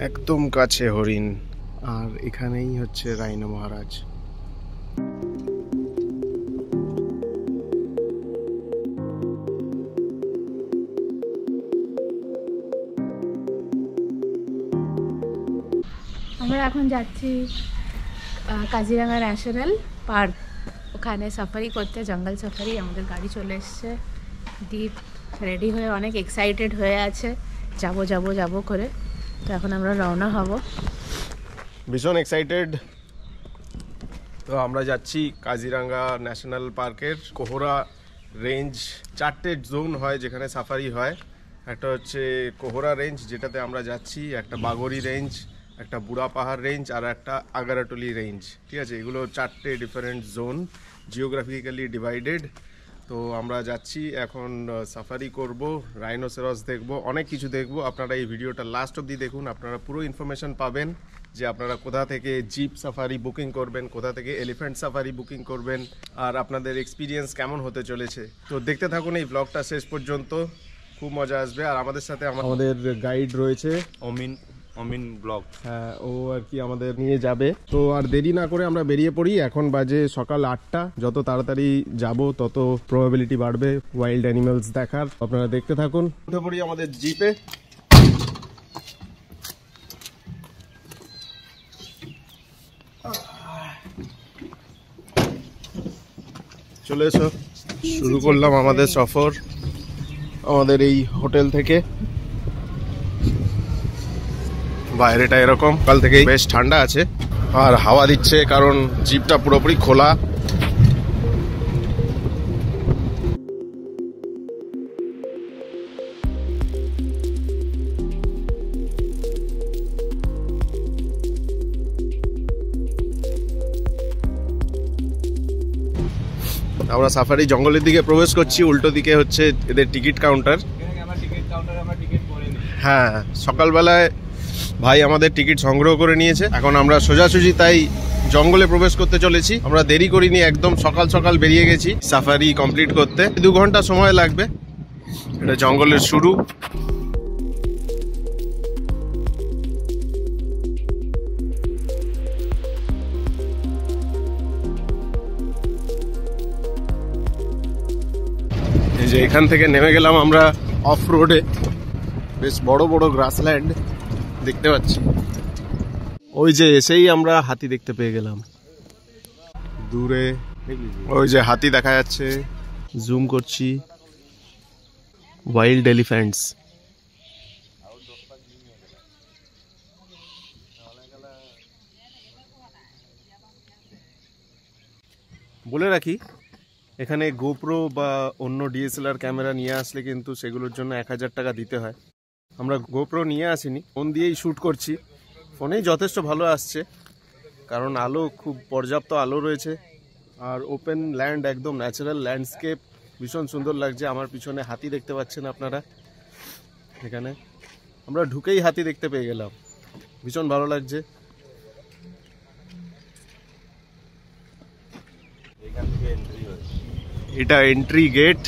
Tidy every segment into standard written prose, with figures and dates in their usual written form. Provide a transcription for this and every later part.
একদম কাছে হরিণ, আর এখানেই হচ্ছে রাইনো মহারাজ। আমরা এখন যাচ্ছি কাজিরাঙ্গা ন্যাশনাল পার্ক, ওখানে সাফারি করতে, জঙ্গল সাফারি। আমাদের গাড়ি চলে এসছে, দীপ রেডি হয়ে অনেক এক্সাইটেড হয়ে আছে, যাবো যাবো যাবো করে। তো এখন আমরা রওনা হব, ভীষণ এক্সাইটেড। তো আমরা যাচ্ছি কাজিরাঙ্গা ন্যাশনাল পার্কের কোহরা রেঞ্জ। 4টে জোন হয় যেখানে সাফারি হয়। একটা হচ্ছে কোহরা রেঞ্জ যেটাতে আমরা যাচ্ছি, একটা বাগরি রেঞ্জ, একটা বুড়া পাহাড় রেঞ্জ, আর একটা আগারাটলি রেঞ্জ। ঠিক আছে, এগুলো 4টে ডিফারেন্ট জোন, জিওগ্রাফিক্যালি ডিভাইডেড। তো আমরা যাচ্ছি এখন, সাফারি করব, রাইনোসেরস দেখব, অনেক কিছু দেখব। আপনারা এই ভিডিওটা লাস্ট অবধি দেখুন, আপনারা পুরো ইনফরমেশন পাবেন যে আপনারা কোথা থেকে জিপ সাফারি বুকিং করবেন, কোথা থেকে এলিফ্যান্ট সাফারি বুকিং করবেন, আর আপনাদের এক্সপিরিয়েন্স কেমন হতে চলেছে। তো দেখতে থাকুন এই ব্লগটা শেষ পর্যন্ত, খুব মজা আসবে। আর আমাদের সাথে আমাদের গাইড রয়েছে অমিন ব্লগ। হ্যাঁ, ও আর কি আমাদের নিয়ে যাবে। তো আর দেরি না করে আমরা বেরিয়ে পড়ি। এখন বাজে সকাল 8টা। যত তাড়াতাড়ি যাব তত প্রবাবিলিটি বাড়বে ওয়াইল্ড অ্যানিমালস দেখার। আপনারা দেখতে থাকুন। উঠে পড়ি আমাদের জিপে। চলে এসো, শুরু করলাম আমাদের সফর আমাদের এই হোটেল থেকে। বাইরেটা এরকম, কাল থেকে বেশ ঠান্ডা আছে আর হাওয়া দিচ্ছে, কারণ জিপটা পুরোপুরি খোলা। আমরা সাফারি জঙ্গলের দিকে প্রবেশ করছি। উল্টো দিকে হচ্ছে এদের টিকিট কাউন্টার। হ্যাঁ, সকালবেলায় ভাই আমাদের টিকিট সংগ্রহ করে নিয়েছে। এখন আমরা সোজাসুজি তাই জঙ্গলে প্রবেশ করতে চলেছি। আমরা দেরি করিনি, একদম সকাল সকাল বেরিয়ে গেছি সাফারি কমপ্লিট করতে। 2 ঘন্টা সময় লাগবে। এটা জঙ্গলের শুরু। এই যে এখান থেকে নেমে গেলাম আমরা অফ রোডে। বেশ বড় বড় গ্রাসল্যান্ড দেখতে পাচ্ছি। ওই যে এসেই আমরা হাতি দেখতে পেয়ে গেলাম দূরে। ওই যে হাতি দেখা যাচ্ছে, জুম করছি। Wild elephants. বলে রাখি, এখানে গোপ্রো বা অন্য ডিএসএলআর ক্যামেরা নিয়ে আসলে কিন্তু সেগুলোর জন্য 1000 টাকা দিতে হয়। আমরা গোপ্রো নিয়ে আসিনি, ফোন দিয়েই শ্যুট করছি। ফোনেই যথেষ্ট ভালো আসছে, কারণ আলো খুব পর্যাপ্ত আলো রয়েছে। আর ওপেন ল্যান্ড, একদম ন্যাচারাল ল্যান্ডস্কেপ, ভীষণ সুন্দর লাগছে। আমার পিছনে হাতি দেখতে পাচ্ছেন আপনারা। এখানে আমরা ঢুকেই হাতি দেখতে পেয়ে গেলাম, ভীষণ ভালো লাগছে। এটা এন্ট্রি গেট।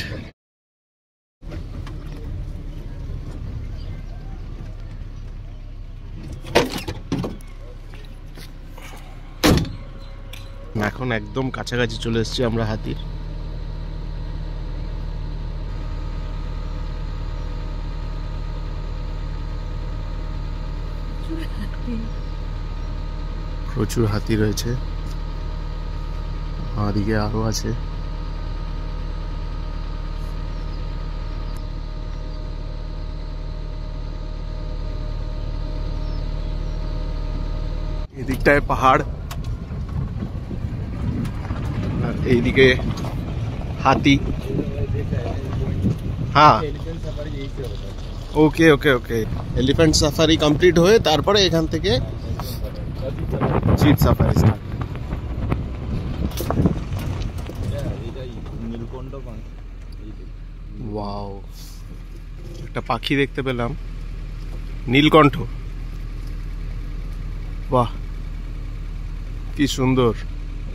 এখন একদম কাছাকাছি চলে এসেছি আমরা হাতির। প্রচুর হাতি রয়েছে, আমাদিকে আরো আছে। এদিকটায় পাহাড় আর এইদিকে হাতি। হ্যাঁ, ওকে ওকে ওকে। এলিফ্যান্ট সাফারি কমপ্লিট হয়ে তারপরে এখান থেকে জিপ সাফারি স্টার্ট। ওয়াও, একটা পাখি দেখতে পেলাম, নীলকণ্ঠ। বাহ, কি সুন্দর।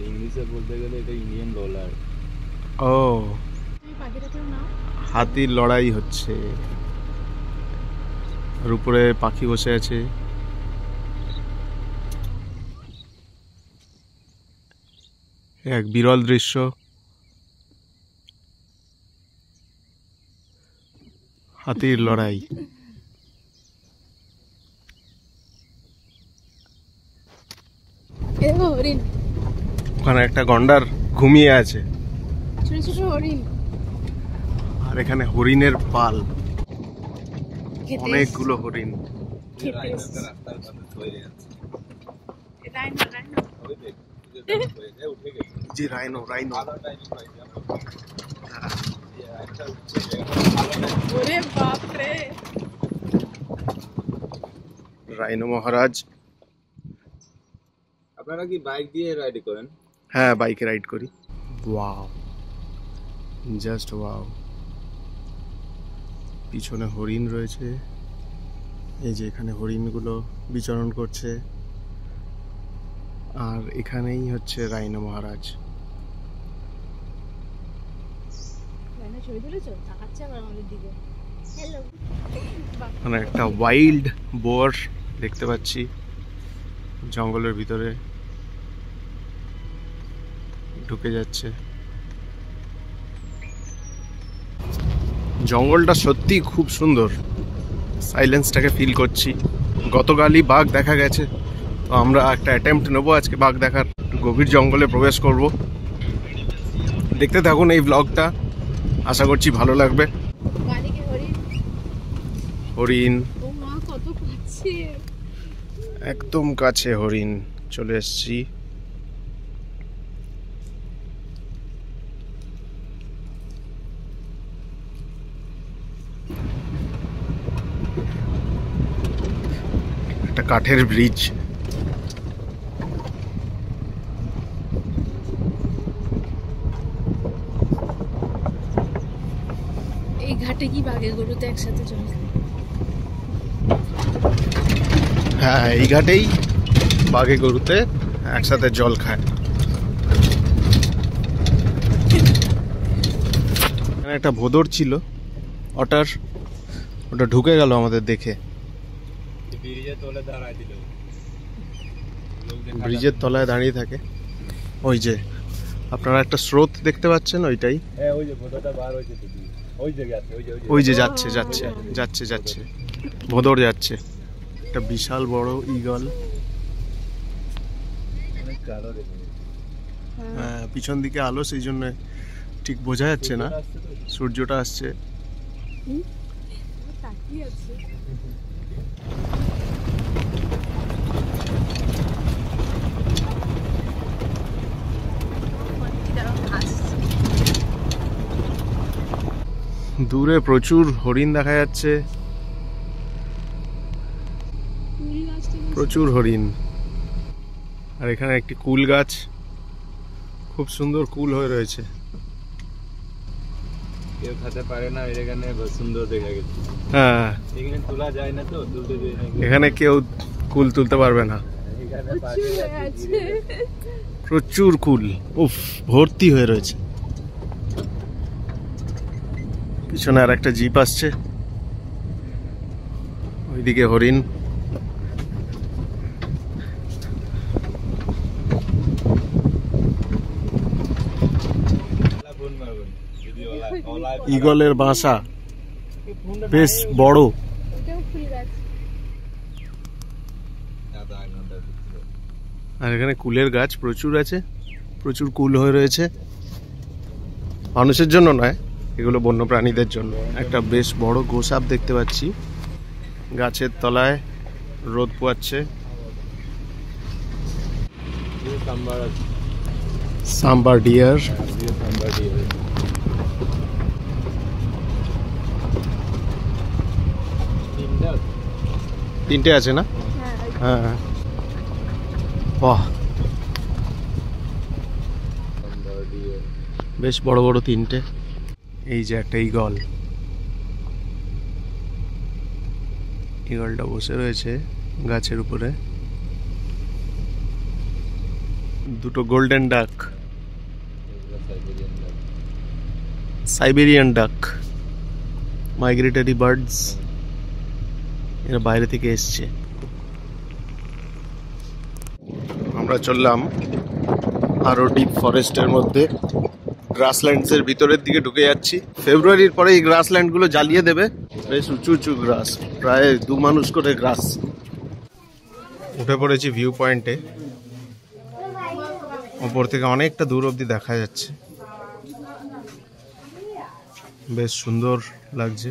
ইংলিশে বলতে গেলে এটা ইন্ডিয়ান ডলার। ও, হাতির লড়াই হচ্ছে আর উপরে পাখি বসে আছে। এক বিরল দৃশ্য। হাতির লড়াই। ওখানে একটা গন্ডার ঘুমিয়ে আছে। আর এখানে হরিণের পাল, অনেকগুলো হরিণ। জি রাইনো রাইনো। রাইনো মহারাজ। আপনারা কি বাইক দিয়ে রাইড করেন? হ্যাঁ, বাইকে রাইড করি। Wow, just wow. পিছনে হরিণ রয়েছে, এই যে এখানে হরিণগুলো বিচরণ করছে। আর এখানেই হচ্ছে রাইনো মহারাজ। মানে একটা ওয়াইল্ড বোর দেখতে পাচ্ছি জঙ্গলের ভিতরে ঢুকে যাচ্ছে। জঙ্গলটা সত্যি খুব সুন্দর, সাইলেন্সটাকে ফিল করছি। গতকালই বাঘ দেখা গেছে, তো আমরা একটা অ্যাটেম্প্ট নেবো আজকে বাঘ দেখার। গভীর জঙ্গলে প্রবেশ করব। দেখতে থাকুন এই ব্লগটা, আশা করছি ভালো লাগবে। হরিণ একদম কাছে, হরিণ চলে এসছি। একটা কাঠের ব্রিজ। এই ঘাটে কি বাঘে গরুতে একসাথে জল খায়? হ্যাঁ, এই ঘাটেই বাঘে গরুতে একসাথে জল খায়। এখানে একটা ভোদর ছিল, ওটা ঢুকে গেল আমাদের দেখে। ব্রিজের তলায় দাঁড়িয়ে থাকে। ওই যে আপনারা একটা স্রোত দেখতে পাচ্ছেন, ওইটাই। ওই যে যাচ্ছে যাচ্ছে যাচ্ছে যাচ্ছে, ভোদর যাচ্ছে। একটা বিশাল বড় ঈগল। হ্যাঁ, পিছন দিকে আলো, সেই জন্য ঠিক বোঝা যাচ্ছে না। সূর্যটা আসছে। দূরে প্রচুর হরিণ দেখা যাচ্ছে, প্রচুর হরিণ। আর এখানে একটি কুল গাছ, খুব সুন্দর কুল হয়ে রয়েছে। কেউ খেতে পারে না, এখানে সুন্দর দেখা গেছে। হ্যাঁ, এখানে তোলা যায় না, তো তুলতে যায় না। এখানে কেউ কুল তুলতে পারবে না। প্রচুর কুল, উফ, ভর্তি হয়ে রয়েছে। পিছনে আর একটা জিপ আসছে, ওইদিকে হরিণ। ঈগলের বাসা বেশ বড়। আর এখানে কুলের গাছ প্রচুর আছে, প্রচুর কুল হয়ে রয়েছে। মানুষের জন্য নয়, এগুলো বন্য প্রাণীদের জন্য। একটা বেশ বড় গোসাপ দেখতে পাচ্ছি, গাছের তলায় রোদ পোয়াচ্ছে। সাম্বার ডিয়ার। তিনটে আছে না? হ্যাঁ, বাহ, বেশ বড় বড় তিনটে। এই যে একটা ঈগল, ঈগলটা বসে রয়েছে গাছের উপরে। দুটো গোল্ডেন ডাক, সাইবেরিয়ান ডাক, মাইগ্রেটরি বার্ডস। এরা বাইরে থেকে এসছে। আমরা চললাম আরো ডিপ ফরেস্টের মধ্যে, গ্রাসল্যান্ডস এর ভিতরের দিকে ঢুকে যাচ্ছি। ফেব্রুয়ারির পরে এই গ্রাসল্যান্ড গুলো জ্বালিয়ে দেবে। বেশ উঁচু উঁচু গ্রাস, প্রায় 2 মানুষ করে গ্রাস। উঠে পড়েছি ভিউ পয়েন্টে। ওপর থেকে অনেকটা দূর অবধি দেখা যাচ্ছে, বেশ সুন্দর লাগছে।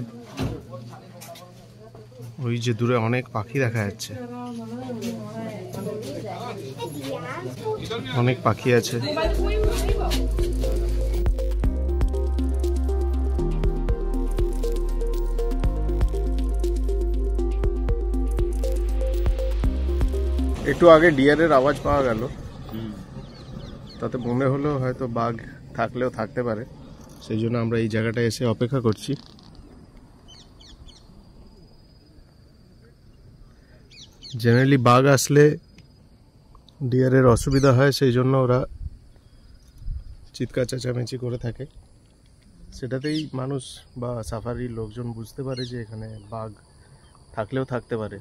ওই যে দূরে অনেক পাখি দেখা যাচ্ছে, অনেক পাখি আছে। একটু আগে ডিয়ারের আওয়াজ পাওয়া গেল, তাতে মনে হলো হয়তো বাঘ থাকলেও থাকতে পারে, সেই জন্য আমরা এই জায়গাটায় এসে অপেক্ষা করছি। জেনারেলি বাঘ আসলে ডিয়ারের অসুবিধা হয়, সেই জন্য ওরা চিৎকার চেঁচামেচি করে থাকে। সেটাতেই মানুষ বা সাফারির লোকজন বুঝতে পারে যে এখানে বাঘ থাকলেও থাকতে পারে।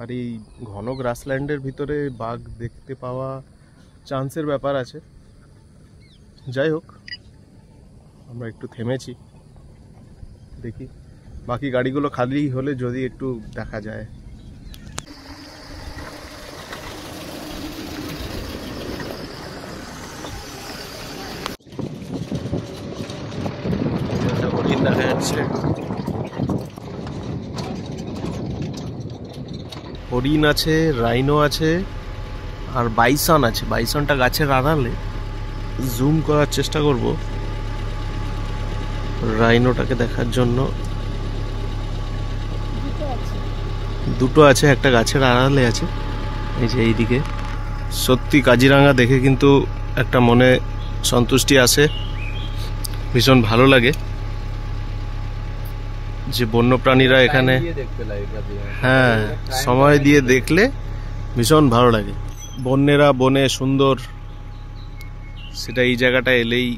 আর এই ঘন গ্রাসল্যান্ডের ভিতরে বাঘ দেখতে পাওয়া চান্সের ব্যাপার আছে। যাই হোক, আমরা একটু থেমেছি, দেখি বাকি গাড়িগুলো খালি হলে যদি একটু দেখা যায়। হরিণ দেখা যাচ্ছে, হরিণ আছে, রাইনো আছে, আর বাইসন আছে। বাইসনটা গাছের আড়ালে, জুম করার চেষ্টা করব রাইনোটাকে দেখার জন্য। দুটো আছে, একটা গাছের আড়ালে আছে, এই যে এইদিকে। সত্যি কাজিরাঙ্গা দেখে কিন্তু একটা মনে সন্তুষ্টি আসে, ভীষণ ভালো লাগে যে বন্যপ্রাণীরা এখানে, হ্যাঁ সময় দিয়ে দেখলে ভীষণ ভালো লাগে। বন্যেরা বনে সুন্দর, সেটা এই জায়গাটা এলেই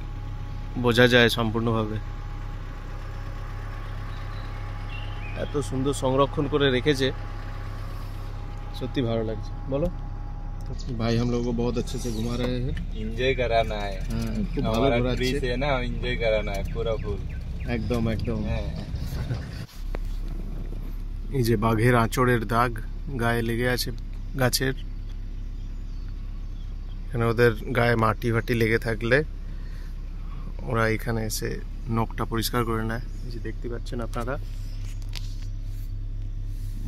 বোঝা যায় সম্পূর্ণভাবে। এত সুন্দর সংরক্ষণ করে রেখেছে, সত্যি ভালো লাগছে। বলো भाई, हम लोग को बहुत अच्छे से घुमा रहे हैं। एंजॉय कराना है, खूब ভালো ঘোরাচ্ছে से ना, एंजॉय कराना है पूरा फुल। একদম একদম। এই যে বাঘের আঁচড়ের দাগ গায়ে লেগে আছে গাছের, এখানে ওদের গায়ে মাটি ফাটি লেগে থাকলে ওরা এখানে এসে নখটা পরিষ্কার করে নেয়। এই যে দেখতে পাচ্ছেন আপনারা,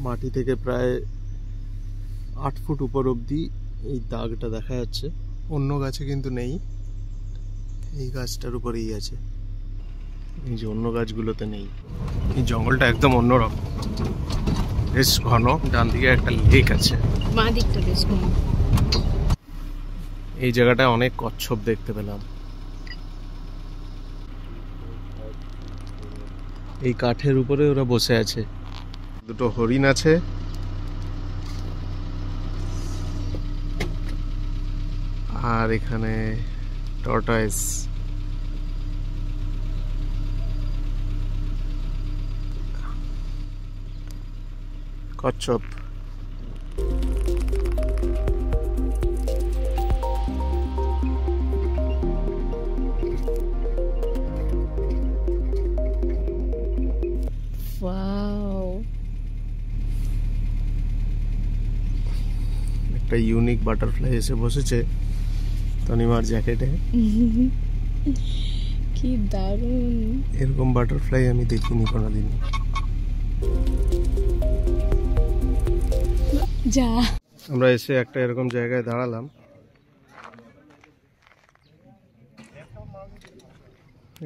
মাটি থেকে প্রায় 8 ফুট উপর অবধি এই দাগটা দেখা যাচ্ছে। অন্য গাছে কিন্তু নেই, এই গাছটার উপরেই আছে, এই যে অন্য গাছগুলোতে নেই। এই জঙ্গলটা একদম অন্যরকম, বেশ ঘন। ডান দিকে একটা লেক আছে, বাঁ দিকটা বেশ ঘন। এই জায়গাটায় অনেক কচ্ছপ দেখতে পেলাম। এই কাঠের উপরে ওরা বসে আছে। দুটো হরিণ আছে, আর এখানে টর্টয়েস। কচ্ছপ। ওয়াও, একটা ইউনিক বাটারফ্লাই এসে বসেছে তনিমার জ্যাকেটে। কি দারুণ! এরকম বাটারফ্লাই আমি দেখিনি কোনোদিন। যা, আমরা এসে একটা এরকম জায়গায় দাঁড়ালাম।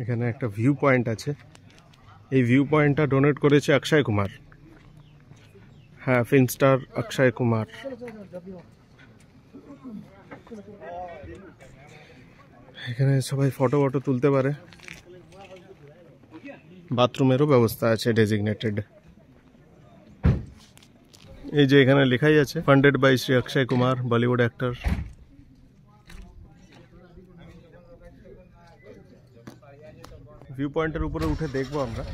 এখানে একটা ভিউ পয়েন্ট আছে। এই ভিউ পয়েন্টটা ডোনেট করেছে অক্ষয় কুমার। হ্যাঁ, ফিল্ম স্টার অক্ষয় কুমার। এখানে সবাই ফটো ফটো তুলতে পারে, বাথরুমেরও ব্যবস্থা আছে ডেজিগনেটেড। এই যে এখানে লেখাই আছে funded by Shri Akshay Kumar, Bollywood actor. View পয়েন্টের উপরে উঠে দেখবো আমরা।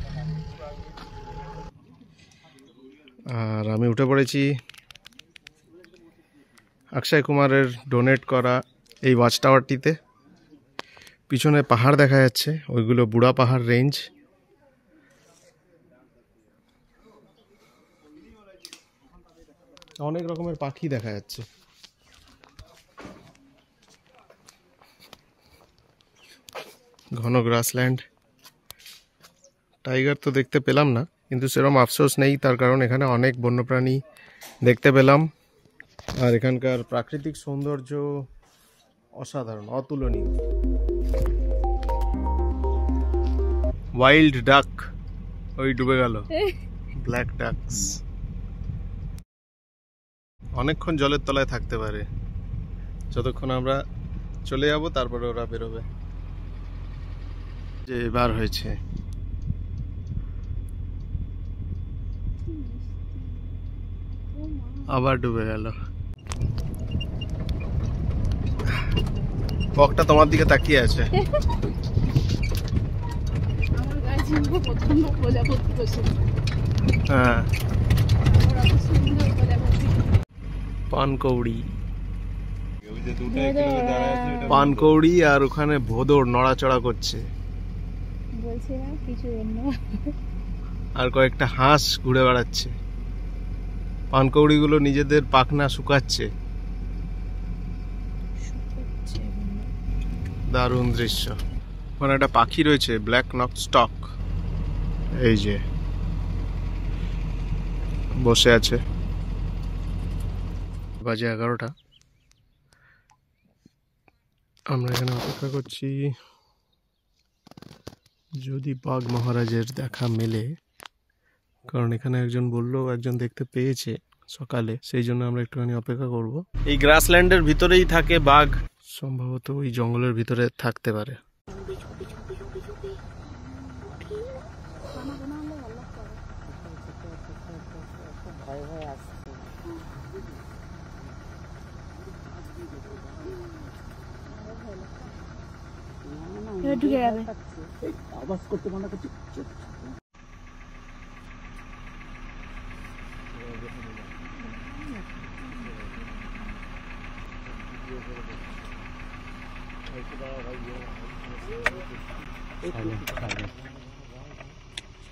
আর আমি উঠে পড়েছি অক্ষয় কুমারের ডোনেট করা এই ওয়াচ টাওয়ারটিতে। পিছনে পাহাড় দেখা যাচ্ছে, ওইগুলো বুড়া পাহাড় রেঞ্জ। অনেক রকমের পাখি দেখা যাচ্ছে। ঘন গ্রাসল্যান্ড। টাইগার তো দেখতে পেলাম না, কিন্তু সেরকম আফসোস নেই, তার কারণ এখানে অনেক বন্যপ্রাণী দেখতে পেলাম। আর এখানকার প্রাকৃতিক সৌন্দর্য অসাধারণ, অতুলনীয়। ওয়াইল্ড ডাক ওই ডুবে গেল, ব্ল্যাক ডাকস অনেকক্ষণ জলের তলায় থাকতে পারে, যতক্ষণ আমরা চলে যাব তারপরে ওরা বেরোবে। যে এবার হয়েছে আবার ডুবে গেল। বকটা তোমার দিকে তাকিয়ে আছে। হ্যাঁ, পানকৌড়ি, পানকৌড়ি আর ওখানে ভোদর নড়াচড়া করছে, আর কয়েকটা হাঁস ঘুরে বেড়াচ্ছে। পানকৌড়ি গুলো নিজেদের পাখনা শুকাচ্ছে। দারুণ দৃশ্য। ওখানে একটা পাখি রয়েছে, ব্ল্যাক নক স্টক, এই যে বসে আছে। বাজে 11টা, আমরা এখানে অপেক্ষা করছি যদি বাঘ মহারাজের দেখা মেলে, কারণ এখানে একজন বললো একজন দেখতে পেয়েছে সকালে, সেই জন্য আমরা একটুখানি অপেক্ষা করব। এই গ্রাসল্যান্ডের ভিতরেই থাকে বাঘ, সম্ভবত ওই জঙ্গলের ভিতরে থাকতে পারে। আওয়াজ করতে মানা করছি।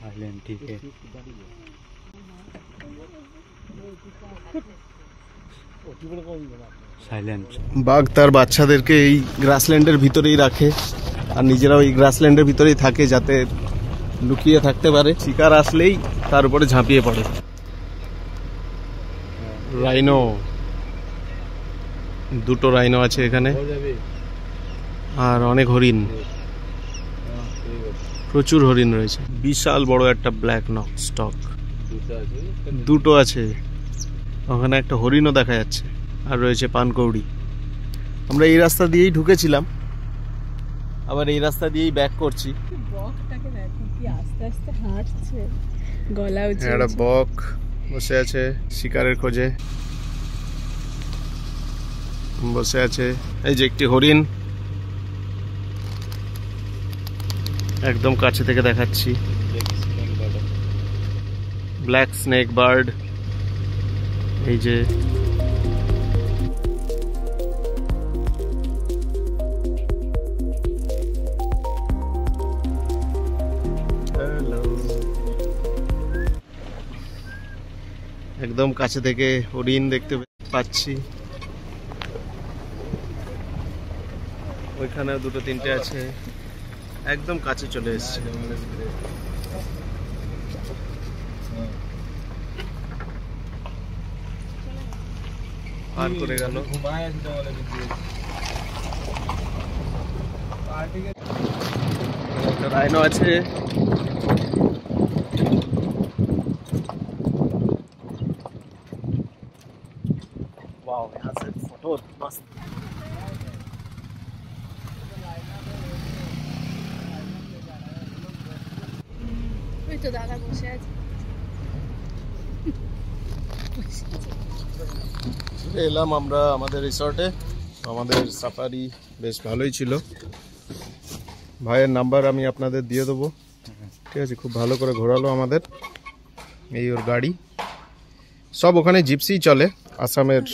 साइलेंट ठीक है। साइलेंट। বাঘ তার বাচ্চাদেরকে এই গ্রাসল্যান্ডের ভিতরেই রাখে, আর নিজেরাও এই গ্রাসল্যান্ডের ভিতরেই থাকে, যাতে লুকিয়ে থাকতে পারে। শিকার আসলেই তার উপরে ঝাঁপিয়ে পড়ে। রাইনো, দুটো রাইনো আছে এখানে, আর অনেক হরিণ, প্রচুর হরিণ রয়েছে। বিশাল বড় একটা ব্ল্যাক নক স্টক, দুটো আছে। ওখানে একটা হরিণও দেখা যাচ্ছে, আর রয়েছে পানকৌড়ি। আমরা এই রাস্তা দিয়েই ঢুকেছিলাম, আবার এই রাস্তা দিয়েই ব্যাক করছি। বকটাকে দেখো কি আস্তে আস্তে হাঁটছে, গলা উঁচু। একটা বক বসে আছে শিকারের খোঁজে, বসে আছে। এই যে একটি হরিণ, একদম কাছে থেকে দেখাচ্ছি। ব্ল্যাক স্নেক বার্ড, এই যে একদম কাছে থেকে হরিণ দেখতে পাচ্ছি। ওইখানে দুটো তিনটে আছে, একদম কাছে চলে এসছে। পার করে গেল। একটা রাইনো আছে, वाओ यहाँ से फोटो मस्त। ওই তো দাদা বসে আছে। এলাম আমরা আমাদের রিসর্টে। আমাদের সাফারি বেশ ভালোই ছিল। ভাইয়ের নাম্বার আমি আপনাদের দিয়ে দেবো, ঠিক আছে? খুব ভালো করে ঘোরালো আমাদের, এই ওর গাড়ি। সব ওখানে জিপসি চলে। আসামের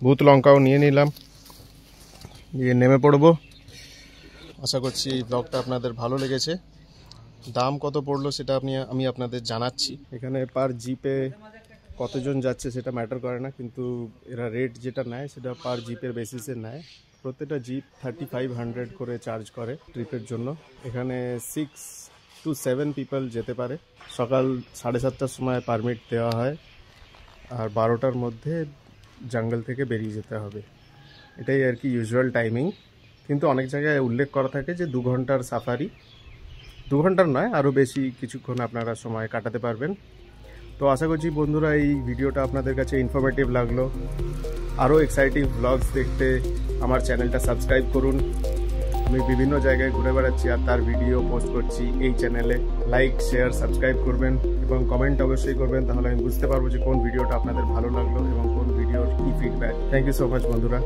ভূত লঙ্কাও নিয়ে নিলাম, দিয়ে নেমে পড়বো। আশা করছি ব্লগটা আপনাদের ভালো লেগেছে। দাম কত পড়লো সেটা আমি আপনাদের জানাচ্ছি। এখানে পার জিপে কতজন যাচ্ছে সেটা ম্যাটার করে না, কিন্তু এরা রেট যেটা নেয় সেটা পার জিপের বেসিসে নেয়। প্রত্যেকটা জিপ 3500 করে চার্জ করে ট্রিপের জন্য। এখানে 6 to 7 পিপল যেতে পারে। সকাল 7:30টার সময় পারমিট দেওয়া হয়, আর 12টার মধ্যে জঙ্গল থেকে বেরিয়ে যেতে হবে। এটাই আর কি ইউজুয়াল টাইমিং, কিন্তু অনেক জায়গায় উল্লেখ করা থাকে যে 2 ঘন্টার সাফারি। 2 ঘন্টার নয়, আরও বেশি কিছুক্ষণ আপনারা সময় কাটাতে পারবেন। তো আশা করছি বন্ধুরা এই ভিডিওটা আপনাদের কাছে ইনফরমেটিভ লাগলো। আরও এক্সাইটিং ব্লগস দেখতে আমার চ্যানেলটা সাবস্ক্রাইব করুন। আমি বিভিন্ন জায়গায় ঘুরে বেড়াচ্ছি আর তার ভিডিও পোস্ট করছি এই চ্যানেলে। লাইক, শেয়ার, সাবস্ক্রাইব করবেন এবং কমেন্ট অবশ্যই করবেন, তাহলে আমি বুঝতে পারবো যে কোন ভিডিওটা আপনাদের ভালো লাগলো এবং কোন ভিডিওর কী feedback. Thank you so much বন্ধুরা।